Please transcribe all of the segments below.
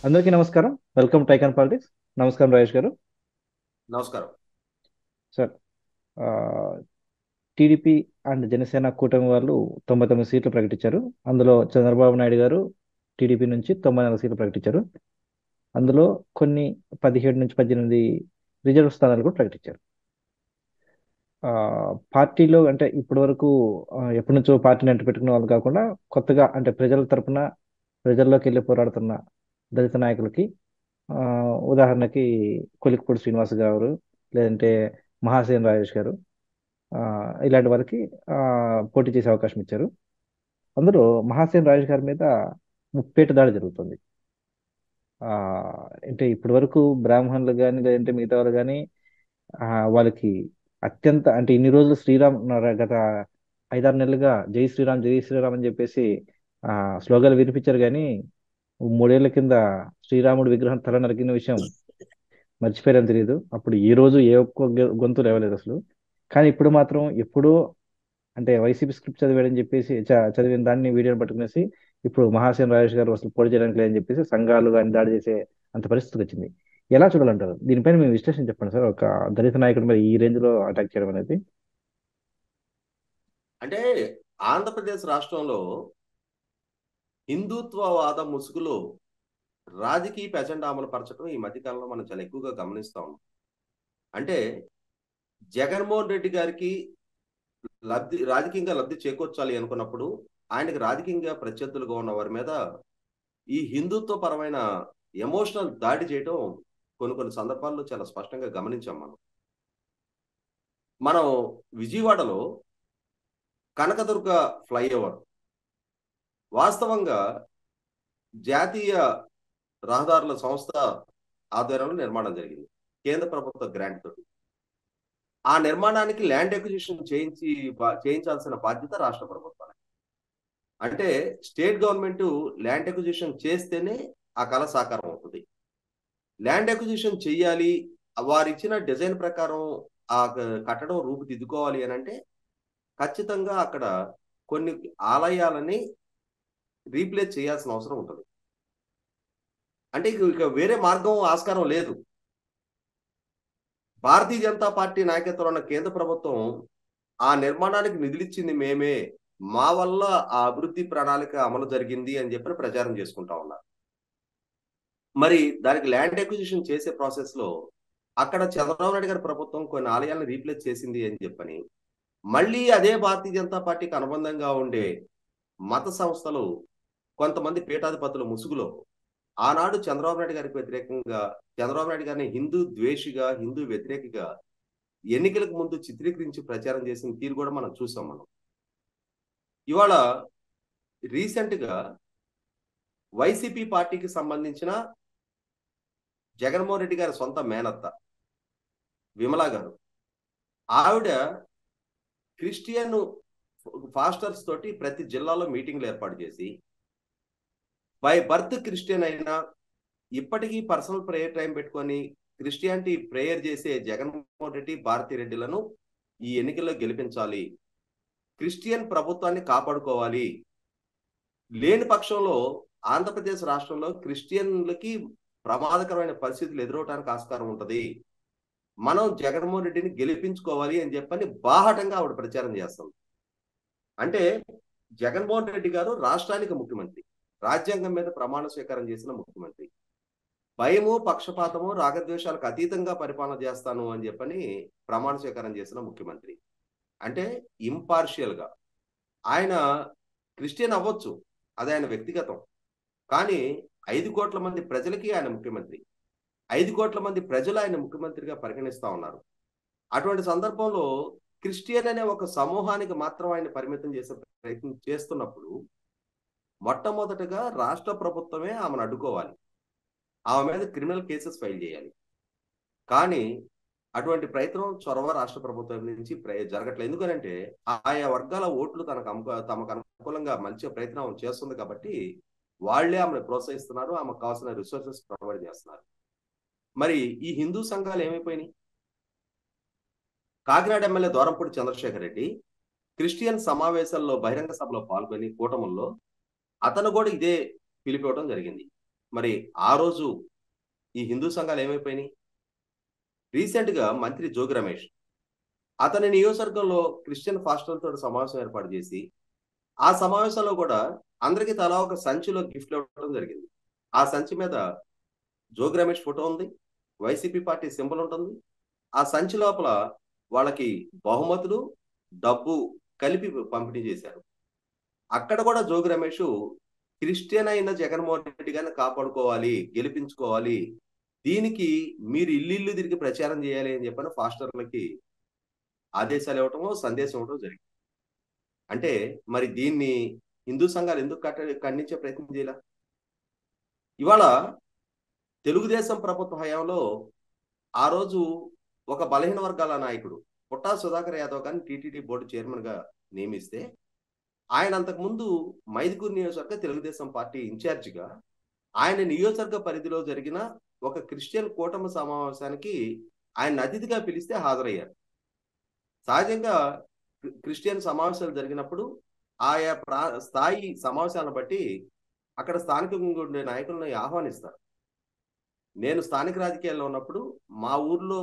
అందరికీ నమస్కారం. Welcome to icon politics. నమస్కారం రాజేష్ గారు. నమస్కారం. సార్, టీడీపీ అండ్ జనసేన కూటమి వాళ్ళు 99 సీట్లు ప్రకటించారు. అందులో చంద్రబాబు నాయుడు గారు టీడీపీ నుంచి 94 సీట్లు ప్రకటించారు. అందులో కొన్ని 17 నుంచి 18 రిజర్వ్ స్థానాలు కూడా ప్రకటించారు. ఆ, పార్టీలో అంటే ఇప్పటి వరకు ఎప్పటి నుంచో పార్టీని అంటు పెట్టుకున్న వాళ్ళు కాకుండా కొత్తగా అంటే ప్రజల తరపున ప్రజల్లోకి వెళ్ళి పోరాడుతున్న దళిత నాయకులకి, ఆ, ఉదాహరణకి కొలిక్పూడి శ్రీనివాస్ గారు, లేదంటే మహాసేన్ రాజేష్ గారు, ఆ, ఇలాంటి వారికి పోటీ చేసే అవకాశం ఇచ్చారు. అందులో మహాసేన్ రాజేష్ గారి మీద ముప్పేట దాడి జరుగుతుంది. ఆ, అంటే ఇప్పటి వరకు బ్రాహ్మణులు కానీ లేదంటే మిగతా వాళ్ళు కానీ ఆ, వాళ్ళకి అత్యంత అంటే ఇన్ని రోజులు శ్రీరామ్ గత 5-6 నెలలుగా జై శ్రీరామ్ జై శ్రీరామ్ అని చెప్పేసి ఆ స్లోగాలు వినిపించారు. కానీ 3 ఏళ్ల కింద శ్రీరాముడు విగ్రహం తల నరికిన విషయం మర్చిపోయారని తెలియదు. అప్పుడు ఈ రోజు ఏ ఒక్క గొంతు లేవలేదు అసలు. కానీ ఇప్పుడు మాత్రం ఎప్పుడో అంటే వైసీపీ స్క్రిప్ట్ చదివాడని చెప్పేసి చదివిన దాన్ని వీడియోని పట్టుకునేసి ఇప్పుడు మహాసేన రాజేష్ గారు అసలు పోటీ చేయడానికి లేదని చెప్పేసి సంఘాలు కానీ దాడి చేసే అంత పరిస్థితి వచ్చింది. ఎలా చూడాలంటారు? దీనిపైన మీ విశ్లేషణ చెప్పండి సార్. ఒక దళిత నాయకుడి మీద ఈ రేంజ్ లో అటాక్ చేయడం అనేది. అంటే ఆంధ్రప్రదేశ్ రాష్ట్రంలో హిందుత్వవాద ముసుగులో రాజకీయ ఎజెండా అమలు పరచడం ఈ మధ్య కాలంలో మనం చాలా ఎక్కువగా గమనిస్తా ఉన్నాం. అంటే జగన్మోహన్ రెడ్డి గారికి రాజకీయంగా లబ్ధి చేకూర్చాలి అనుకున్నప్పుడు ఆయనకి రాజకీయంగా ప్రత్యర్థులుగా ఉన్న వారి మీద ఈ హిందుత్వ పరమైన ఎమోషనల్ దాడి చేయడం కొన్ని సందర్భాల్లో చాలా స్పష్టంగా గమనించాం మనం. మనం విజయవాడలో కనకదుర్గ ఫ్లైఓవర్ వాస్తవంగా జాతీయ రహదారుల సంస్థ ఆధ్వర్యంలో నిర్మాణం జరిగింది, కేంద్ర ప్రభుత్వ గ్రాంట్ తోటి. ఆ నిర్మాణానికి ల్యాండ్ ఎక్విజిషన్ చేయించాల్సిన బాధ్యత రాష్ట్ర ప్రభుత్వం. అంటే స్టేట్ గవర్నమెంట్ ల్యాండ్ ఎక్విజిషన్ చేస్తేనే ఆ కళ సాకారం అవుతుంది. ల్యాండ్ ఎక్విజిషన్ చెయ్యాలి, వారు ఇచ్చిన డిజైన్ ప్రకారం ఆ కట్టడం రూపుదిద్దుకోవాలి అని అంటే ఖచ్చితంగా అక్కడ కొన్ని ఆలయాలని రీప్లేస్ చేయాల్సిన అవసరం ఉంటుంది. అంటే ఇక వేరే మార్గం ఆస్కారం లేదు. భారతీయ జనతా పార్టీ నాయకత్వంలో ఉన్న కేంద్ర ప్రభుత్వం ఆ నిర్మాణానికి నిధులిచ్చింది మేమే, మా వల్ల ఆ అభివృద్ధి ప్రణాళిక అమలు జరిగింది అని చెప్పి ప్రచారం చేసుకుంటా ఉన్నారు. మరి దానికి ల్యాండ్ ఎక్విజిషన్ చేసే ప్రాసెస్ లో అక్కడ చంద్రబాబు నాయుడు గారి ప్రభుత్వం కొన్ని ఆలయాలను రీప్లేస్ చేసింది అని చెప్పని మళ్ళీ అదే భారతీయ జనతా పార్టీకి అనుబంధంగా ఉండే మత సంస్థలు కొంతమంది పీఠాధిపతుల ముసుగులో ఆనాడు చంద్రబాబు నాయుడు గారికి వ్యతిరేకంగా, చంద్రబాబు నాయుడు గారిని హిందూ ద్వేషిగా, హిందూ వ్యతిరేకిగా ఎన్నికలకు ముందు చిత్రీకరించి ప్రచారం చేసిన తీరు కూడా మనం చూసాం. ఇవాళ రీసెంట్ గా వైసీపీ పార్టీకి సంబంధించిన జగన్మోహన్ రెడ్డి గారి సొంత మేనత్త విమలా గారు, ఆవిడ క్రిస్టియన్ ఫాస్టర్స్ తోటి ప్రతి జిల్లాలో మీటింగ్లు ఏర్పాటు చేసి బై బర్త్ క్రిస్టియన్ అయినా ఇప్పటికీ పర్సనల్ ప్రేయర్ టైం పెట్టుకొని క్రిస్టియానిటీ ప్రేయర్ చేసే జగన్మోహన్ రెడ్డి, భారతీ రెడ్డిలను ఈ ఎన్నికల్లో గెలిపించాలి, క్రిస్టియన్ ప్రభుత్వాన్ని కాపాడుకోవాలి, లేని పక్షంలో ఆంధ్రప్రదేశ్ రాష్ట్రంలో క్రిస్టియన్లకి ప్రమాదకరమైన పరిస్థితులు ఎదురవడానికి ఆస్కారం ఉంటది, మనం జగన్మోహన్ రెడ్డిని గెలిపించుకోవాలి అని చెప్పని బాహటంగా ఆవిడ ప్రచారం చేస్తుంది. అంటే జగన్మోహన్ రెడ్డి గారు రాష్ట్రానికి ముఖ్యమంత్రి, రాజ్యాంగం మీద ప్రమాణ స్వీకారం చేసిన ముఖ్యమంత్రి, భయము పక్షపాతము రాగద్వేషాలకు అతీతంగా పరిపాలన చేస్తాను అని చెప్పని ప్రమాణ స్వీకారం చేసిన ముఖ్యమంత్రి. అంటే ఇంపార్షియల్ గా ఆయన క్రిస్టియన్ అవ్వచ్చు, అది ఆయన వ్యక్తిగతం. కానీ 5 కోట్ల మంది ప్రజలకి ఆయన ముఖ్యమంత్రి, 5 కోట్ల మంది ప్రజలు ఆయన ముఖ్యమంత్రిగా పరిగణిస్తా ఉన్నారు. అటువంటి సందర్భంలో క్రిస్టియన్ అనే ఒక సమూహానికి మాత్రం ఆయన పరిమితం చేసే ప్రయత్నం చేస్తున్నప్పుడు మొట్టమొదటగా రాష్ట్ర ప్రభుత్వమే ఆమెను అడ్డుకోవాలి, ఆమె మీద క్రిమినల్ కేసెస్ ఫైల్ చేయాలి. కానీ అటువంటి ప్రయత్నం చొరవ రాష్ట్ర ప్రభుత్వం నుంచి జరగట్లేదు. ఎందుకనంటే ఆయా వర్గాల ఓట్లు తమకు అనుకూలంగా మంచి ప్రయత్నం చేస్తుంది కాబట్టి వాళ్లే ఆమెను ప్రోత్సహిస్తున్నారు, ఆమెకు కావాల్సిన రిసోర్సెస్ ప్రొవైడ్ చేస్తున్నారు. మరి ఈ హిందూ సంఘాలు ఏమైపోయినాయి? కాకినాడ ఎమ్మెల్యే దూరంపూడి చంద్రశేఖర్ రెడ్డి క్రిస్టియన్ సమావేశాల్లో బహిరంగ సభలో పాల్గొని కూటముల్లో అతను కూడా ఇదే పిలిపివ్వడం జరిగింది. మరి ఆ రోజు ఈ హిందూ సంఘాలు ఏమైపోయినాయి? రీసెంట్ గా మంత్రి జోగి రమేష్ అతని నియోజకవర్గంలో క్రిస్టియన్ పాస్టర్లతో సమావేశం ఏర్పాటు చేసి, ఆ సమావేశంలో కూడా అందరికీ తలా ఒక సంచిలో గిఫ్ట్లు ఇవ్వడం జరిగింది. ఆ సంచి మీద జోగి రమేష్ ఫోటో ఉంది, వైసీపీ పార్టీ సింబల్ ఉంటుంది. ఆ సంచి లోపల వాళ్ళకి బహుమతులు, డబ్బు కలిపి పంపిణీ చేశారు. అక్కడ కూడా జోగి రమేష్ క్రిస్టియన్ అయిన జగన్మోహన్ రెడ్డి గారిని కాపాడుకోవాలి, గెలిపించుకోవాలి, దీనికి మీరు ఇల్లు తిరిగి ప్రచారం చేయాలి అని చెప్పని పాస్టర్లకి ఆదేశాలు ఇవ్వటమో, సందేశం ఇవ్వటం జరిగింది. అంటే మరి దీన్ని హిందూ సంఘాలు ఎందుకు ఖండించే ప్రయత్నం చేయాల? ఇవాళ తెలుగుదేశం ప్రభుత్వ హయాంలో ఆ రోజు ఒక బలహీన వర్గాల నాయకుడు పుట్టా సుధాకర్ యాదవ్ గారిని టీటీడీ బోర్డు చైర్మన్ గా నియమిస్తే, ఆయన అంతకుముందు మైదుకూరు నియోజకవర్గ తెలుగుదేశం పార్టీ ఇన్ఛార్జిగా ఆయన నియోజకవర్గ పరిధిలో జరిగిన ఒక క్రిస్టియన్ కూటమి సమావేశానికి ఆయన అతిథిగా పిలిస్తే హాజరయ్యారు. సహజంగా క్రిస్టియన్ సమావేశాలు జరిగినప్పుడు ఆయా స్థాయి సమావేశాలను బట్టి అక్కడ స్థానికంగా ఉండే నాయకులను ఆహ్వానిస్తారు. నేను స్థానిక రాజకీయాల్లో ఉన్నప్పుడు మా ఊర్లో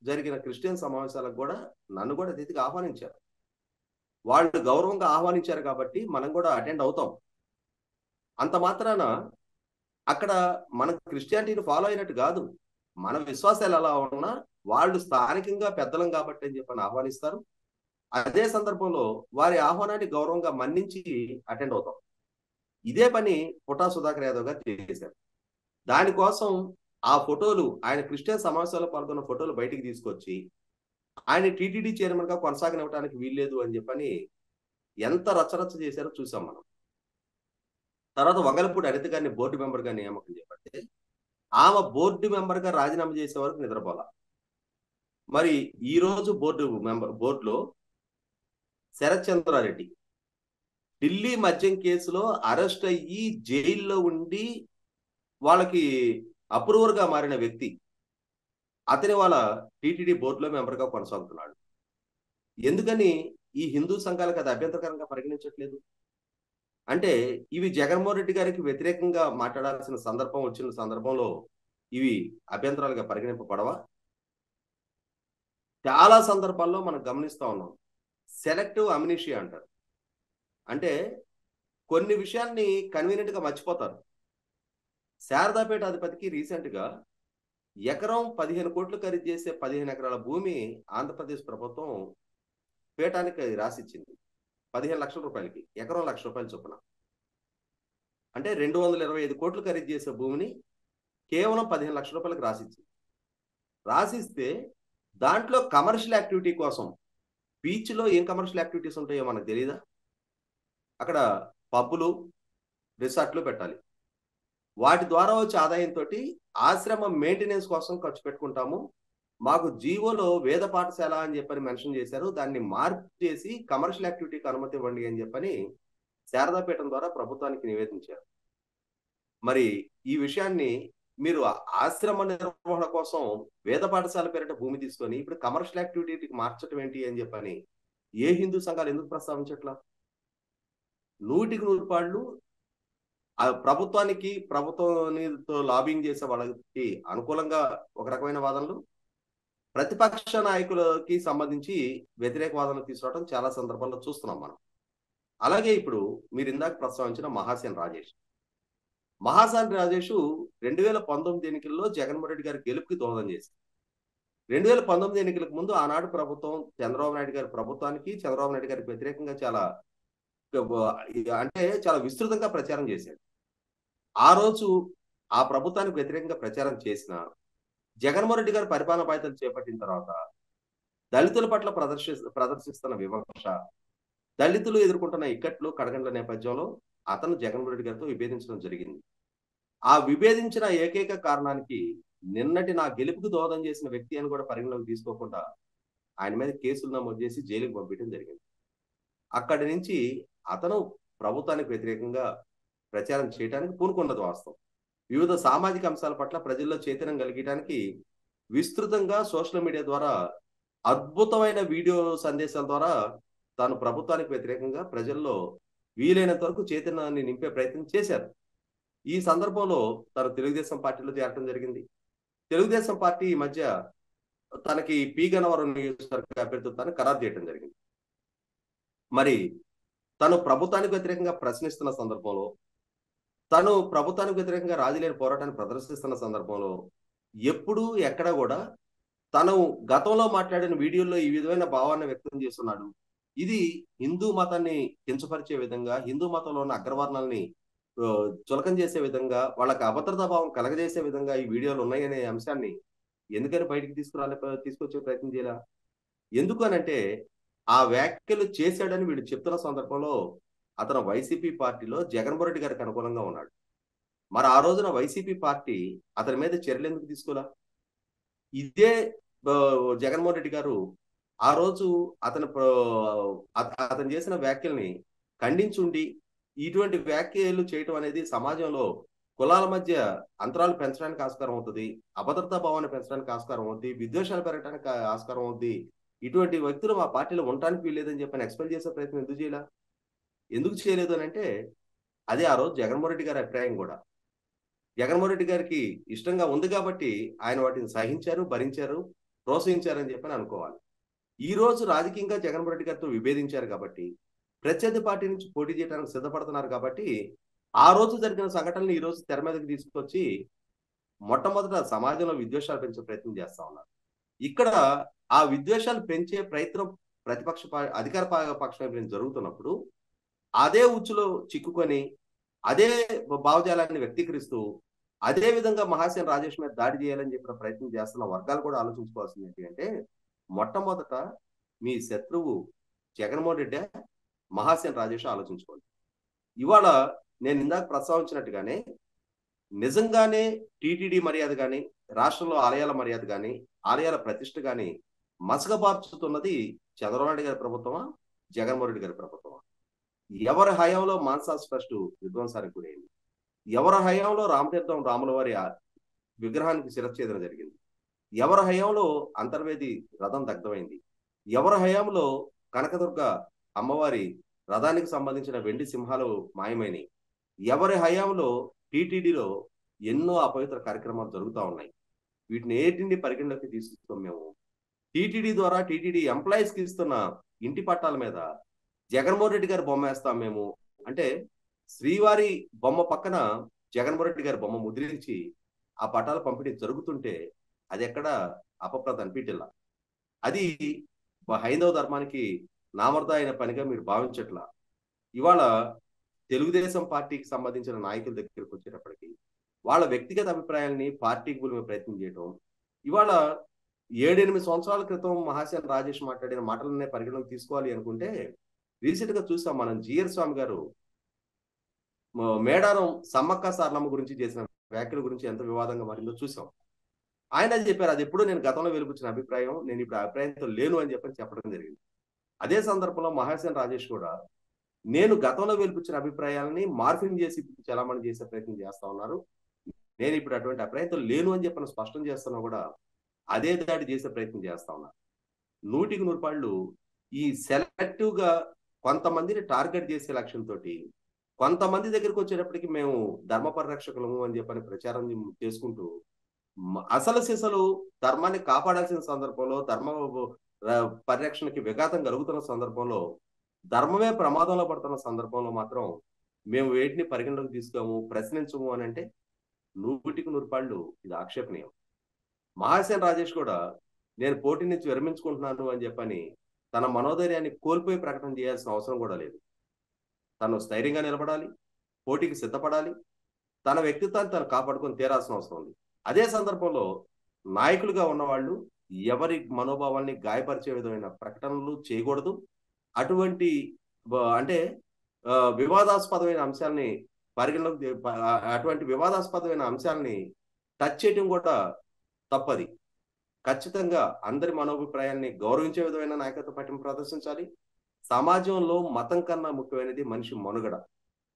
జరిగిన క్రిస్టియన్ సమావేశాలకు కూడా నన్ను కూడా అతిథిగా ఆహ్వానించారు. వాళ్ళు గౌరవంగా ఆహ్వానించారు కాబట్టి మనం కూడా అటెండ్ అవుతాం. అంత మాత్రాన అక్కడ మన క్రిస్టియానిటీని ఫాలో అయినట్టు కాదు. మన విశ్వాసాలు ఎలా ఉన్నా వాళ్ళు స్థానికంగా పెద్దలం కాబట్టి అని చెప్పని ఆహ్వానిస్తారు. అదే సందర్భంలో వారి ఆహ్వానాన్ని గౌరవంగా మన్నించి అటెండ్ అవుతాం. ఇదే పని పుట్టా సుధాకర్ యాదవ్ గారు చేశారు. దానికోసం ఆ ఫోటోలు, ఆయన క్రిస్టియన్ సమావేశాల్లో పాల్గొన్న ఫోటోలు బయటికి తీసుకొచ్చి ఆయన టీటీడీ చైర్మన్ గా కొనసాగనివ్వడానికి వీల్లేదు అని చెప్పని ఎంత రచ్చరచ్చ చేశారో చూసాం మనం. తర్వాత వంగలపూడి అనిత గారిని బోర్డు మెంబర్ గా నియామకం చేపడితే ఆమె బోర్డు మెంబర్ గా రాజీనామా చేసే వరకు నిద్రపోలా. మరి ఈ రోజు బోర్డులో శరత్ చంద్రారెడ్డి ఢిల్లీ మద్యం కేసులో అరెస్ట్ అయ్యి జైల్లో ఉండి వాళ్ళకి అప్రూవర్ గా మారిన వ్యక్తి, అతని వాళ్ళ టీటీడీ బోర్డులో మెంబర్ గా కొనసాగుతున్నాడు. ఎందుకని ఈ హిందూ సంఘాలకు అది అభ్యంతరకరంగా పరిగణించట్లేదు? అంటే ఇవి జగన్మోహన్ రెడ్డి గారికి వ్యతిరేకంగా మాట్లాడాల్సిన సందర్భం వచ్చిన సందర్భంలో ఇవి అభ్యంతరాలుగా పరిగణింపబడవా? చాలా సందర్భాల్లో మనం గమనిస్తా ఉన్నాం. సెలెక్టివ్ అమ్నిషియా అంటారు. అంటే కొన్ని విషయాల్ని కన్వీనియంట్ గా మర్చిపోతారు. శారదాపేట అధిపతికి రీసెంట్ గా ఎకరం 15 కోట్లు ఖరీదు చేసే 15 ఎకరాల భూమి ఆంధ్రప్రదేశ్ ప్రభుత్వం పీఠానికి రాసిచ్చింది. 15 లక్షల రూపాయలకి, ఎకరం ₹1,00,000 చొప్పున. అంటే 225 కోట్లు ఖరీదు చేసే భూమిని కేవలం 15 లక్షల రూపాయలకు రాసిచ్చింది. రాసిస్తే దాంట్లో కమర్షియల్ యాక్టివిటీ కోసం, బీచ్ లో ఏం కమర్షియల్ యాక్టివిటీస్ ఉంటాయో మనకు తెలియదా? అక్కడ పబ్బులు, రిసార్ట్లు పెట్టాలి. వాటి ద్వారా వచ్చే ఆదాయంతో ఆశ్రమం మెయింటెనెన్స్ కోసం ఖర్చు పెట్టుకుంటాము. మాకు జీవోలో వేద పాఠశాల అని చెప్పని మెన్షన్ చేశారు. దాన్ని మార్పు చేసి కమర్షియల్ యాక్టివిటీకి అనుమతి ఇవ్వండి అని చెప్పని శారదాపీఠం ద్వారా ప్రభుత్వానికి నివేదించారు. మరి ఈ విషయాన్ని మీరు ఆశ్రమ నిర్వహణ కోసం వేద పాఠశాల పేరిట భూమి తీసుకొని ఇప్పుడు కమర్షియల్ యాక్టివిటీకి మార్చడం ఏంటి అని చెప్పని ఏ హిందూ సంఘాలు ఎందుకు ప్రస్తావించట్లా? 100% ఆ ప్రభుత్వంతో లాబింగ్ చేసే వాళ్ళకి అనుకూలంగా ఒక రకమైన వాదనలు, ప్రతిపక్ష నాయకులకి సంబంధించి వ్యతిరేక వాదనలు తీసుకురావడం చాలా సందర్భాల్లో చూస్తున్నాం మనం. అలాగే ఇప్పుడు మీరు ఇందాక ప్రస్తావించిన మహాసేన్ రాజేష్ 2019 ఎన్నికల్లో జగన్మోహన్ రెడ్డి గారి గెలుపుకి దోహదం చేసింది. 2019 ఎన్నికలకు ముందు ఆనాడు ప్రభుత్వం చంద్రబాబు నాయుడు గారి ప్రభుత్వానికి, చంద్రబాబు నాయుడు గారికి వ్యతిరేకంగా చాలా విస్తృతంగా ప్రచారం చేశాడు. ఆ రోజు ఆ ప్రభుత్వానికి వ్యతిరేకంగా ప్రచారం చేసిన జగన్మోహన్ రెడ్డి గారి పరిపాలన బాధ్యతలు చేపట్టిన తర్వాత దళితుల పట్ల ప్రదర్శిస్తున్న వివక్ష, దళితులు ఎదుర్కొంటున్న ఇక్కట్లు, కడగండ్ల నేపథ్యంలో అతను జగన్మోహన్ రెడ్డి గారితో విభేదించడం జరిగింది. ఆ విభేదించిన ఏకైక కారణానికి నిన్నటి నా గెలుపుకు దోహదం చేసిన వ్యక్తి అని కూడా పరిగణలోకి తీసుకోకుండా ఆయన మీద కేసులు నమోదు చేసి జైలుకు పంపించడం జరిగింది. అక్కడి నుంచి అతను ప్రభుత్వానికి వ్యతిరేకంగా ప్రచారం చేయడానికి పూనుకున్నది వాస్తవం. వివిధ సామాజిక అంశాల పట్ల ప్రజల్లో చైతన్యం కలిగించడానికి విస్తృతంగా సోషల్ మీడియా ద్వారా అద్భుతమైన వీడియో సందేశాల ద్వారా తాను ప్రభుత్వానికి వ్యతిరేకంగా ప్రజల్లో వీలైనంత వరకు చైతన్యాన్ని నింపే ప్రయత్నం చేశారు. ఈ సందర్భంలో తను తెలుగుదేశం పార్టీలో చేరటం జరిగింది. తెలుగుదేశం పార్టీ ఈ మధ్య తనకి పి గన్నవరం నియోజకవర్గ అభ్యర్థిత్వాన్ని ఖరారు చేయడం జరిగింది. మరి తను ప్రభుత్వానికి వ్యతిరేకంగా ప్రశ్నిస్తున్న సందర్భంలో, తను ప్రభుత్వానికి వ్యతిరేకంగా రాజీలేని పోరాటాన్ని ప్రదర్శిస్తున్న సందర్భంలో ఎప్పుడు ఎక్కడ కూడా తను గతంలో మాట్లాడిన వీడియోల్లో ఈ విధమైన భావాన్ని వ్యక్తం చేస్తున్నాడు. ఇది హిందూ మతాన్ని కించపరిచే విధంగా, హిందూ మతంలో ఉన్న అగ్రవర్ణాలని చులకం చేసే విధంగా, వాళ్ళకి అభద్రతా భావం కలగజేసే విధంగా ఈ వీడియోలు ఉన్నాయనే అంశాన్ని ఎందుకని బయటికి తీసుకొచ్చే ప్రయత్నం చేయాల? ఎందుకు అనంటే ఆ వ్యాఖ్యలు చేశాడని వీడు చెప్తున్న సందర్భంలో అతను వైసీపీ పార్టీలో జగన్మోహన్ రెడ్డి గారికి అనుకూలంగా ఉన్నాడు. మరి ఆ రోజున వైసీపీ పార్టీ అతని మీద చర్యలు ఎందుకు తీసుకోలా? ఇదే జగన్మోహన్ రెడ్డి గారు ఆ రోజు అతను చేసిన వ్యాఖ్యల్ని ఖండించుండి, ఇటువంటి వ్యాఖ్యలు చేయటం అనేది సమాజంలో కులాల మధ్య అంతరాలు పెంచడానికి ఆస్కారం అవుతుంది, అభద్రతా భావాన్ని పెంచడానికి ఆస్కారం అవుతుంది, విద్వేషాలు పెరగడానికి ఆస్కారం అవుతుంది, ఇటువంటి వ్యక్తులు మా పార్టీలో ఉండటానికి వీల్లేదని చెప్పని ఎక్స్పెల్ చేసే ప్రయత్నం ఎందుకు చేయలేదు అని అంటే అదే ఆ రోజు జగన్మోహన్ రెడ్డి గారి అభిప్రాయం కూడా. జగన్మోహన్ రెడ్డి గారికి ఇష్టంగా ఉంది కాబట్టి ఆయన వాటిని సహించారు, భరించారు, ప్రోత్సహించారని చెప్పని అనుకోవాలి. ఈ రోజు రాజకీయంగా జగన్మోహన్ రెడ్డి గారితో విభేదించారు కాబట్టి, ప్రత్యర్థి పార్టీ నుంచి పోటీ చేయడానికి సిద్ధపడుతున్నారు కాబట్టి, ఆ రోజు జరిగిన సంఘటనలు ఈ రోజు తెర మీదకి తీసుకొచ్చి మొట్టమొదట సమాజంలో విద్వేషాలు పెంచే ప్రయత్నం చేస్తా ఉన్నారు. ఇక్కడ ఆ విద్వేషాలు పెంచే ప్రయత్నం అధికార పక్షం జరుగుతున్నప్పుడు అదే ఉచ్చులో చిక్కుకొని అదే భావజాలాన్ని వ్యక్తీకరిస్తూ అదే విధంగా మహాసేన్ రాజేష్ మీద దాడి చేయాలని చెప్పిన ప్రయత్నం చేస్తున్న వర్గాలు కూడా ఆలోచించుకోవాల్సింది ఏంటి అంటే, మొట్టమొదట మీ శత్రువు జగన్మోహన్ రెడ్డి, మహాసేన్ రాజేష్ ఆలోచించుకోండి. ఇవాళ నేను ఇందాక ప్రస్తావించినట్టుగానే నిజంగానే టీటీడీ మర్యాద కానీ, రాష్ట్రంలో ఆలయాల మర్యాద కానీ, ఆలయాల ప్రతిష్ఠ కానీ మసకబార్చుతున్నది చంద్రబాబు నాయుడు గారి ప్రభుత్వమా, జగన్మోహన్ రెడ్డి గారి ప్రభుత్వమా? ఎవరి హయాంలో మాన్సాస్ ట్రస్ట్ విధ్వంసానికి గురైంది? ఎవరి హయాంలో రామతీర్థం రాముల వారి విగ్రహానికి శిరచ్ఛేదన జరిగింది? ఎవరి హయాంలో అంతర్వేది రథం దగ్ధమైంది? ఎవరి హయాంలో కనకదుర్గ అమ్మవారి రథానికి సంబంధించిన వెండి సింహాలు మాయమైనవి? ఎవరి హయాంలో టీటీడీలో ఎన్నో అపవిత్ర కార్యక్రమాలు జరుగుతూ ఉన్నాయి? వీటిని ఏటిని పరిగణలోకి తీసుకుంటాం మేము. టీటీడీ ద్వారా టీటీడీ ఎంప్లాయీస్ కి ఇస్తున్న ఇంటి పట్టాల మీద జగన్మోహన్ రెడ్డి గారి బొమ్మ వేస్తాం మేము అంటే, శ్రీవారి బొమ్మ పక్కన జగన్మోహన్ రెడ్డి గారి బొమ్మ ముద్రించి ఆ పట్టాల పంపిణీ జరుగుతుంటే అది ఎక్కడ అపప్రద అనిపించలా. అది హైందవ ధర్మానికి నామర్ద అయిన పనిగా మీరు భావించట్లా. ఇవాళ తెలుగుదేశం పార్టీకి సంబంధించిన నాయకుల దగ్గరికి వచ్చేటప్పటికి వాళ్ళ వ్యక్తిగత అభిప్రాయాల్ని పార్టీకి గురిమే ప్రయత్నం చేయటం, ఇవాళ 7-8 సంవత్సరాల క్రితం మహాసేన్ రాజేష్ మాట్లాడిన మాటలనే పరిగణలోకి తీసుకోవాలి అనుకుంటే, రీసెంట్ గా చూసాం మనం జీఆర్ స్వామి గారు మేడారం సమ్మక్క సారలమ్మ గురించి చేసిన వ్యాఖ్యల గురించి ఎంత వివాదంగా మారిందో చూసాం. ఆయన చెప్పారు, అది ఎప్పుడూ నేను గతంలో వెలుపుచ్చిన అభిప్రాయం, నేను ఇప్పుడు అభిప్రాయంతో లేను అని చెప్పడం జరిగింది. అదే సందర్భంలో మహాసేన్ రాజేష్ కూడా నేను గతంలో వెలుపుచ్చిన అభిప్రాయాలని మార్ఫింగ్ చేసి చలామణి చేసే ప్రయత్నం చేస్తా ఉన్నారు, నేను ఇప్పుడు అటువంటి అభిప్రాయంతో లేను అని చెప్పని స్పష్టం చేస్తున్నా కూడా అదే దాడి చేసే ప్రయత్నం చేస్తా ఉన్నారు. 100కి 100 పాళ్ళు ఈ సెలెక్టివ్ గా కొంతమందిని టార్గెట్ చేసే లక్ష్యంతో కొంతమంది దగ్గరికి వచ్చేటప్పటికి మేము ధర్మ పరిరక్షకులము అని చెప్పని ప్రచారం చేసుకుంటూ అసలు సిసలు ధర్మాన్ని కాపాడాల్సిన సందర్భంలో, ధర్మ పరిరక్షణకి విఘాతం కలుగుతున్న సందర్భంలో, ధర్మమే ప్రమాదంలో పడుతున్న సందర్భంలో మాత్రం మేము వేటిని పరిగణలోకి తీసుకోము, ప్రశ్నించము అని అంటే 100కి 100 పాళ్ళు ఇది ఆక్షేపణీయం. మహాసేన్ రాజేష్ కూడా నేను పోటీ నుంచి విరమించుకుంటున్నాను అని చెప్పని తన మనోధైర్యాన్ని కోల్పోయి ప్రకటన చేయాల్సిన అవసరం కూడా లేదు. తను స్థైర్యంగా నిలబడాలి, పోటీకి సిద్ధపడాలి, తన వ్యక్తిత్వాన్ని తను కాపాడుకొని తీరాల్సిన అవసరం ఉంది. అదే సందర్భంలో నాయకులుగా ఉన్నవాళ్ళు ఎవరి మనోభావాల్ని గాయపరిచే విధమైన ప్రకటనలు చేయకూడదు. అటువంటి అంటే వివాదాస్పదమైన అంశాలని పరిగణలోకి అటువంటి వివాదాస్పదమైన అంశాలని టచ్ చేయడం కూడా తప్పది. ఖచ్చితంగా అందరి మనోభిప్రాయాన్ని గౌరవించే విధమైన నాయకత్వ పట్టింపు ప్రదర్శించాలి. సమాజంలో మతం కన్నా ముఖ్యమైనది మనిషి మనుగడ,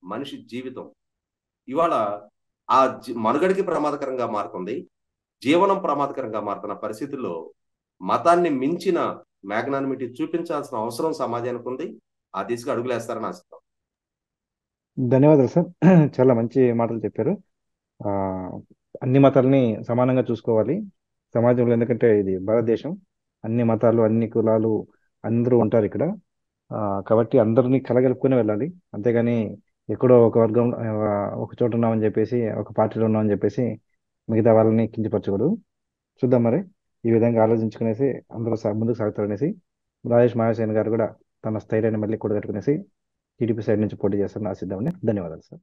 మనిషి జీవితం. ఇవాళ ఆ మనుగడికి ప్రమాదకరంగా మారుతుంది, జీవనం ప్రమాదకరంగా మారుతున్న పరిస్థితుల్లో మతాన్ని మించిన మ్యాగ్నానిమిటీ చూపించాల్సిన అవసరం సమాజానికి ఉంది. ఆ దిశగా అడుగులేస్తారని ఆశిస్తాం. ధన్యవాదాలు సార్. చాలా మంచి మాటలు చెప్పారు. ఆ, అన్ని మతాలని సమానంగా చూసుకోవాలి సమాజంలో, ఎందుకంటే ఇది భారతదేశం. అన్ని మతాలు, అన్ని కులాలు అందరూ ఉంటారు ఇక్కడ. ఆ, కాబట్టి అందరినీ కలగలుపుకొని వెళ్ళాలి. అంతేగాని ఎక్కడో ఒక వర్గం, ఒక చోట ఉన్నామని చెప్పేసి, ఒక పార్టీలో ఉన్నామని చెప్పేసి మిగతా వాళ్ళని కించపరచకూడదు. చూద్దాం మరి. ఈ విధంగా ఆలోచించుకునేసి అందరూ ముందుకు సాగుతారనేసి రాజేష్ మహాసేన్ గారు కూడా తన స్థైర్యాన్ని మళ్ళీ కూడగట్టుకునేసి టీడీపీ సైడ్ నుంచి పోటీ చేస్తారని ఆశిద్దామని. ధన్యవాదాలు సార్.